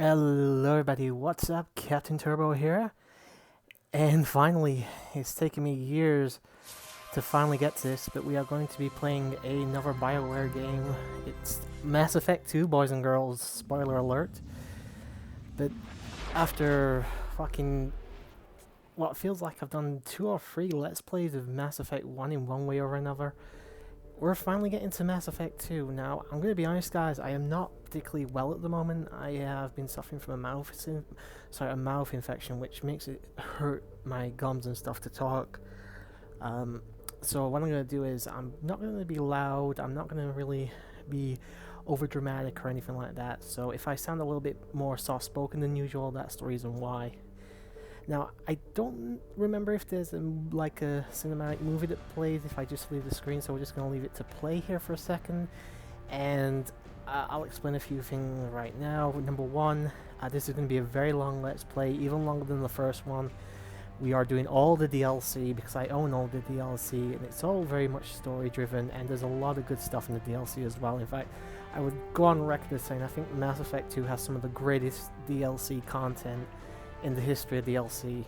Hello everybody, what's up? Captainturbo here. And finally, it's taken me years to finally get to this, but we are going to be playing another BioWare game. It's Mass Effect 2, boys and girls, spoiler alert. But after fucking what feels like I've done 2 or 3 Let's Plays of Mass Effect 1 in one way or another, we're finally getting to Mass Effect 2. Now, I'm going to be honest, guys, I am not particularly well at the moment. I have been suffering from a mouth infection, which makes it hurt my gums and stuff to talk. Um, so what I'm going to do is I'm not going to be loud. I'm not going to really be over dramatic or anything like that. So if I sound a little bit more soft spoken than usual, that's the reason why. Now, I don't remember if there's like a cinematic movie that plays if I just leave the screen, so we're just going to leave it to play here for a second. And I'll explain a few things right now. Number one, this is going to be a very long Let's Play, even longer than the first one. We are doing all the DLC because I own all the DLC, and it's all very much story driven, and there's a lot of good stuff in the DLC as well. In fact, I would go on record as saying I think Mass Effect 2 has some of the greatest DLC content in the history of DLC.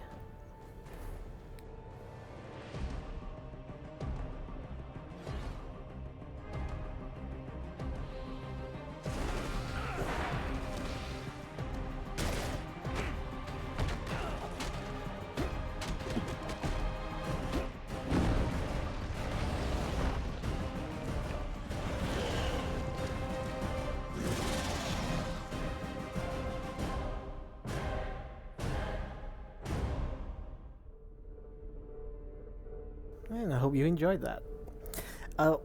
And I hope you enjoyed that.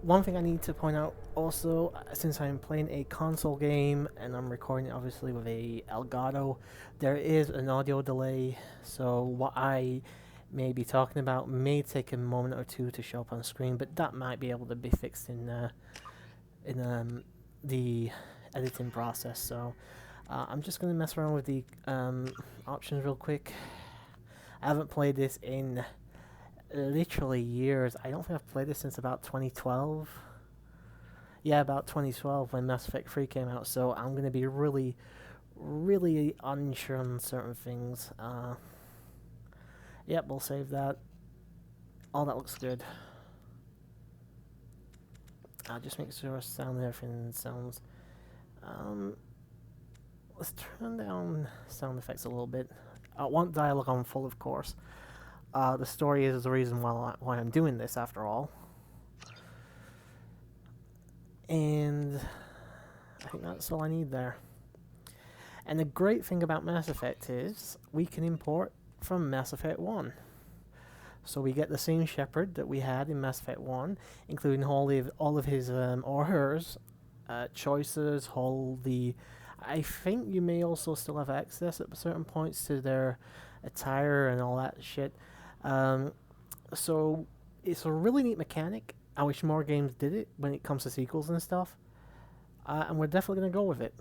One thing I need to point out also, since I'm playing a console game and I'm recording it obviously with a Elgato, there is an audio delay, so what I may be talking about may take a moment or two to show up on screen, but that might be able to be fixed in the editing process. So I'm just going to mess around with the options real quick. I haven't played this in literally years. I don't think I've played this since about 2012. Yeah, about 2012 when Mass Effect 3 came out, so I'm going to be really, really unsure on certain things. Yep, we'll save that. All that looks good. I'll just make sure sound and everything sounds. Let's turn down sound effects a little bit. I want dialogue on full, of course. The story is the reason why I'm doing this, after all. And I think that's all I need there. And the great thing about Mass Effect is we can import from Mass Effect 1. So we get the same Shepard that we had in Mass Effect 1, including all of his or hers choices, I think you may also still have access at certain points to their attire and all that shit. So it's a really neat mechanic. I wish more games did it when it comes to sequels and stuff. And we're definitely going to go with it.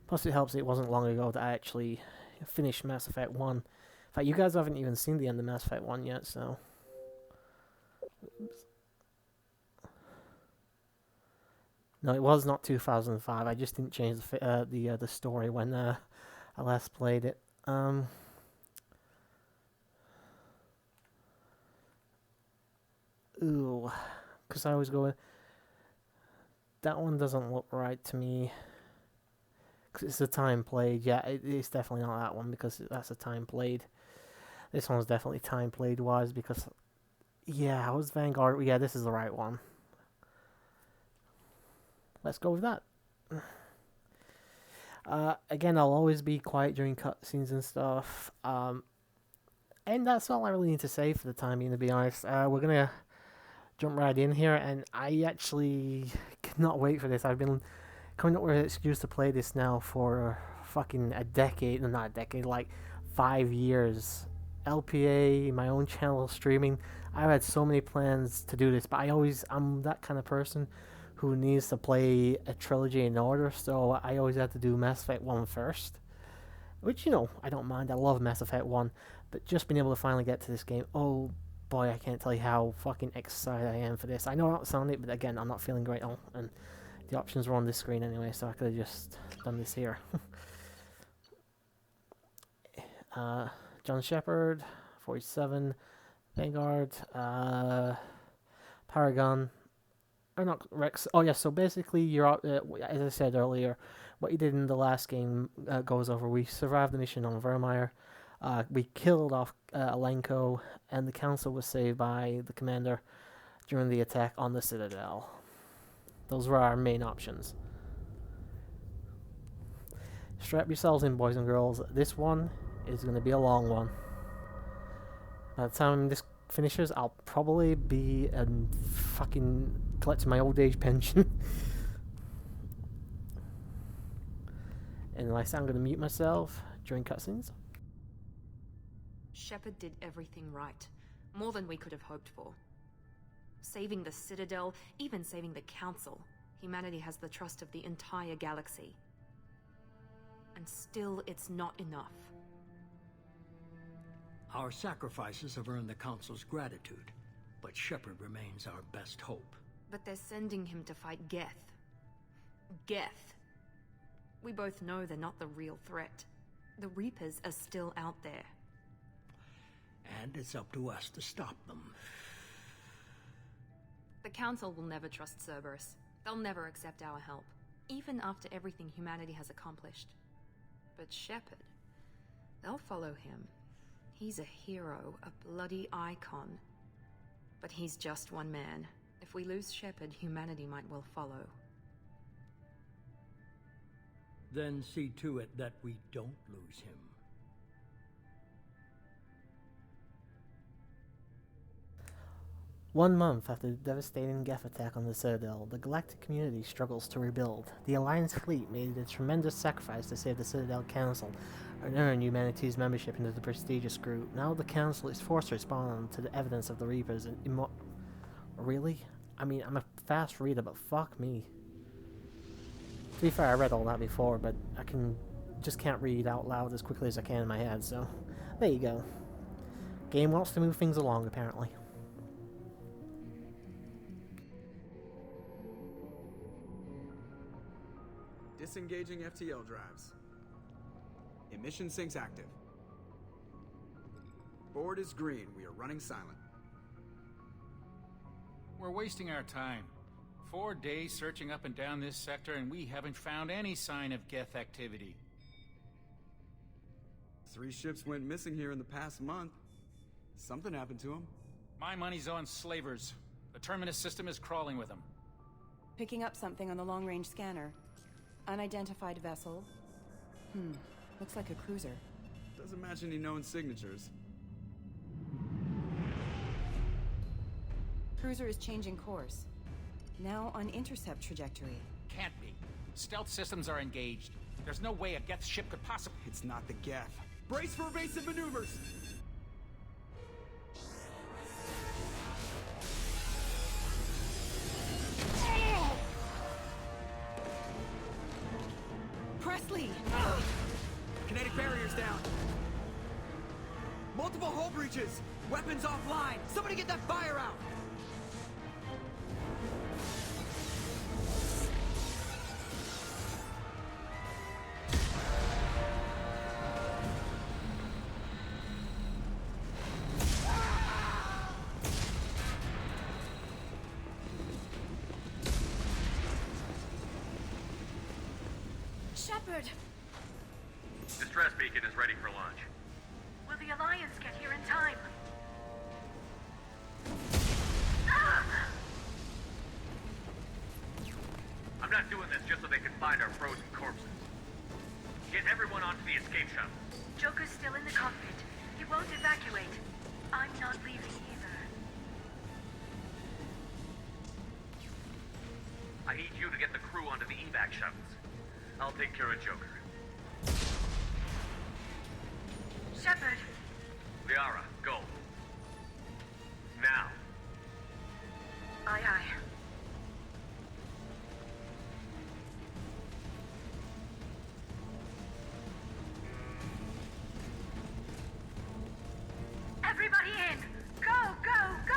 Plus it helps it wasn't long ago that I actually finished Mass Effect 1. In fact, you guys haven't even seen the end of Mass Effect 1 yet, so... Oops. No, it was not 2005. I just didn't change the story when I last played it. Ooh, because I was going. That one doesn't look right to me. Because it's the time played. Yeah, it's definitely not that one because that's the time played. This one's definitely time played wise because. Yeah, how was Vanguard? Yeah, this is the right one. Let's go with that. Again, I'll always be quiet during cutscenes and stuff. And that's all I really need to say for the time being, to be honest. We're gonna jump right in here, and I actually cannot wait for this. I've been coming up with an excuse to play this now for fucking a decade. No, not a decade, like 5 years. LPA, my own channel, streaming. I've had so many plans to do this, but I'm that kind of person who needs to play a trilogy in order, so I always have to do Mass Effect 1 first. Which, I don't mind. I love Mass Effect 1, but just being able to finally get to this game, oh boy, I can't tell you how fucking excited I am for this. I know I don't sound it, but again, I'm not feeling great, and The options were on this screen anyway, so I could have just done this here. John Shepard, 47, Vanguard, Paragon, or not Rex. Oh yeah, so basically you're, as I said earlier, what you did in the last game goes over. We survived the mission on Vermeer, we killed off Alenko, and the council was saved by the commander during the attack on the Citadel. Those were our main options. Strap yourselves in, boys and girls. This one is going to be a long one. By the time this finishes, I'll probably be fucking collecting my old age pension. And like I said, I'm going to mute myself during cutscenes. Shepard did everything right. More than we could have hoped for. Saving the Citadel, even saving the Council. Humanity has the trust of the entire galaxy. And still, it's not enough. Our sacrifices have earned the Council's gratitude, but Shepard remains our best hope. But they're sending him to fight Geth. Geth. We both know they're not the real threat. The Reapers are still out there. And it's up to us to stop them. The Council will never trust Cerberus. They'll never accept our help, even after everything humanity has accomplished. But Shepard, they'll follow him. He's a hero, a bloody icon. But he's just one man. If we lose Shepard, humanity might well follow. Then see to it that we don't lose him. One month after the devastating Geth attack on the Citadel, the galactic community struggles to rebuild. The Alliance fleet made a tremendous sacrifice to save the Citadel Council and earn humanity's membership into the prestigious group. Now the Council is forced to respond to the evidence of the Reapers and Really? I mean, I'm a fast reader, but fuck me. To be fair, I read all that before, but I just can't read out loud as quickly as I can in my head, so there you go. Game wants to move things along, apparently. Disengaging FTL drives. Emission sinks active. Board is green. We are running silent. We're wasting our time. 4 days searching up and down this sector, and we haven't found any sign of Geth activity. 3 ships went missing here in the past month. Something happened to them. My money's on slavers. The Terminus system is crawling with them. Picking up something on the long-range scanner. Unidentified vessel. Looks like a cruiser. Doesn't match any known signatures. Cruiser is changing course. Now on intercept trajectory. Can't be. Stealth systems are engaged. There's no way a Geth ship could possibly... It's not the Geth. Brace for evasive maneuvers! Presley! Kinetic barriers down. Multiple hull breaches. Weapons offline. Somebody get that fire out. Shepard! Distress beacon is ready for launch. Will the Alliance get here in time? Ah! I'm not doing this just so they can find our frozen corpses. Get everyone onto the escape shuttle. Joker's still in the cockpit. He won't evacuate. I'm not leaving either. I need you to get the crew onto the evac shuttles. I'll take care of Joker. Shepard! Liara, go. Now. Aye, aye. Everybody in! Go, go, go!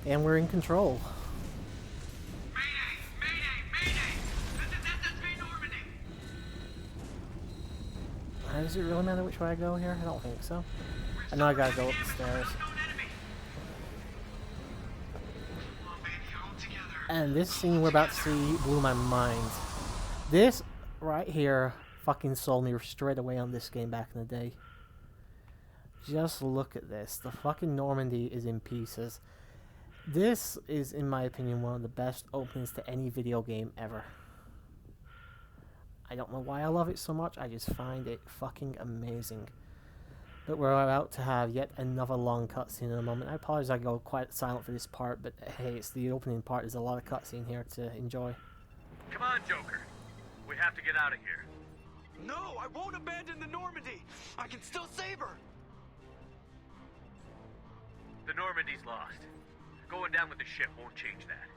And we're in control. Mayday! Mayday! Mayday! That's me, Normandy! Does it really matter which way I go here? I don't think so. I know I gotta go up the stairs. And this scene we're about to see blew my mind. This right here fucking sold me straight away on this game back in the day. Just look at this. The fucking Normandy is in pieces. This is, in my opinion, one of the best openings to any video game ever. I don't know why I love it so much, I just find it fucking amazing. But we're about to have yet another long cutscene in a moment. I apologize I go quite silent for this part, but hey, it's the opening part. There's a lot of cutscene here to enjoy. Come on, Joker. We have to get out of here. No, I won't abandon the Normandy. I can still save her. The Normandy's lost. Going down with the ship won't change that.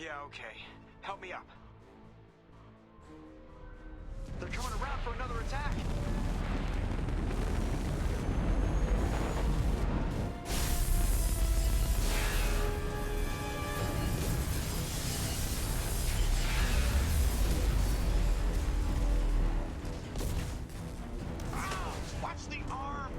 Yeah, okay. Help me up. They're coming around for another attack. Watch the arm!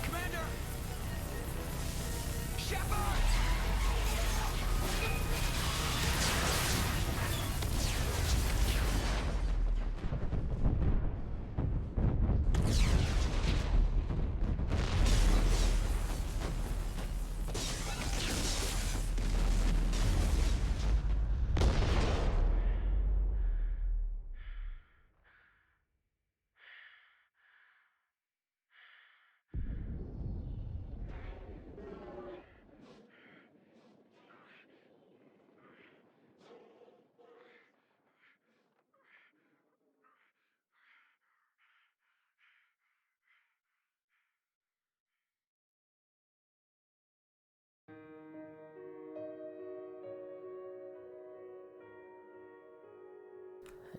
Commander! Shepard!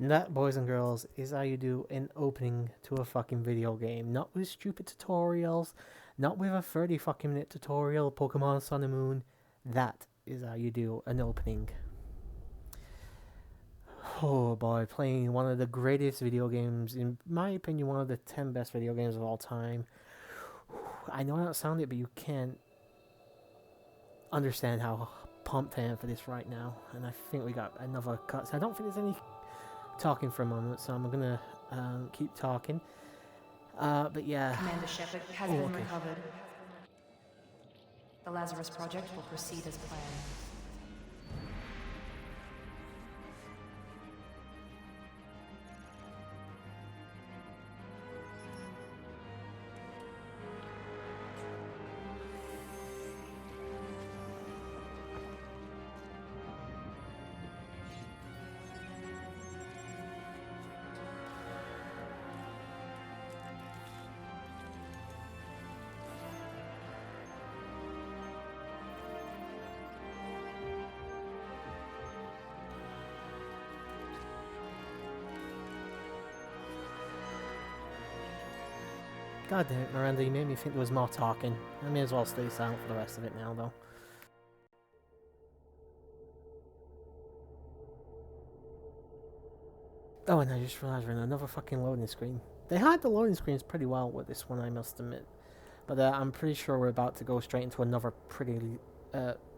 And that, boys and girls, is how you do an opening to a fucking video game. Not with stupid tutorials, not with a 30 fucking minute tutorial, Pokemon Sun and Moon. That is how you do an opening. Oh boy, playing one of the greatest video games, in my opinion, one of the 10 best video games of all time. I know I don't sound it, but you can't understand how pumped I am for this right now. And I think we got another cut. So I don't think there's any talking for a moment, so I'm gonna keep talking. But yeah. Commander Shepard has been recovered. The Lazarus Project will proceed as planned. God damn it, Miranda, you made me think there was more talking. I may as well stay silent for the rest of it now, though. Oh, and I just realized we're in another fucking loading screen. They hide the loading screens pretty well with this one, I must admit. But I'm pretty sure we're about to go straight into another pretty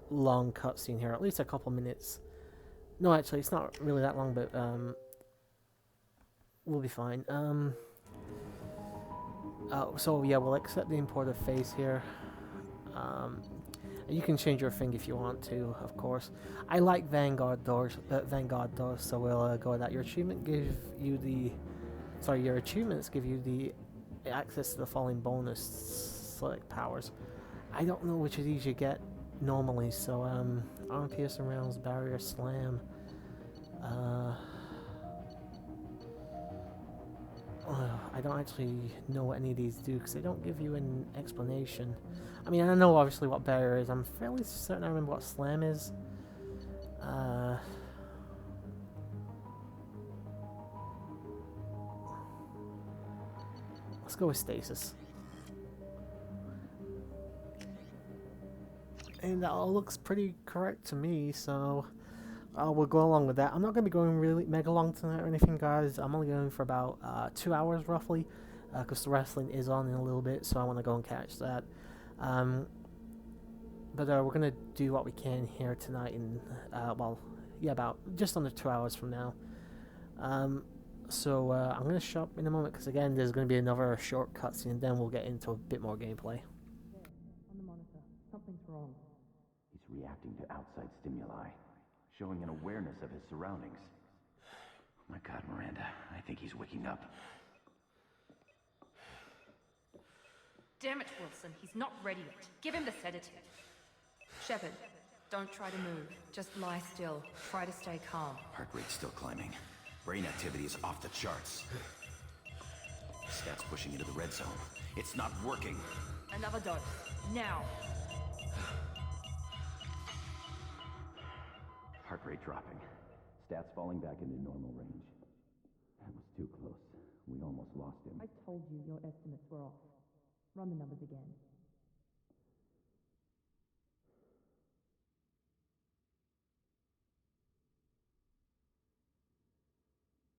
long cutscene here. At least a couple minutes. No, actually, it's not really that long, but we'll be fine. So yeah, we'll accept the imported face here. You can change your thing if you want to, of course. I like Vanguard doors, so we'll go with that. Your achievement gives you the, your achievements give you the access to the following bonus select powers. I don't know which of these you get normally, so arm piercing rounds, barrier slam. I I don't actually know what any of these do because they don't give you an explanation. I mean, I know obviously what barrier is. I'm fairly certain I remember what slam is. Let's go with stasis. And that all looks pretty correct to me, so we'll go along with that. I'm not going to be going really mega long tonight or anything, guys. I'm only going for about 2 hours roughly, because the wrestling is on in a little bit, so I want to go and catch that. But we're going to do what we can here tonight in, well, yeah, about just under 2 hours from now. So I'm going to shop in a moment, because again, there's going to be another short cutscene, and then we'll get into a bit more gameplay. On the monitor, something's wrong. He's reacting to outside stimuli, showing an awareness of his surroundings. Oh my God, Miranda, I think he's waking up. Damn it, Wilson. He's not ready yet. Give him the sedative. Shepard, don't try to move. Just lie still. Try to stay calm. Heart rate's still climbing. Brain activity is off the charts. Stats pushing into the red zone. It's not working. Another dose. Now. Heart rate dropping. Stats falling back into normal range. That was too close. We almost lost him. I told you your estimates were off. Run the numbers again.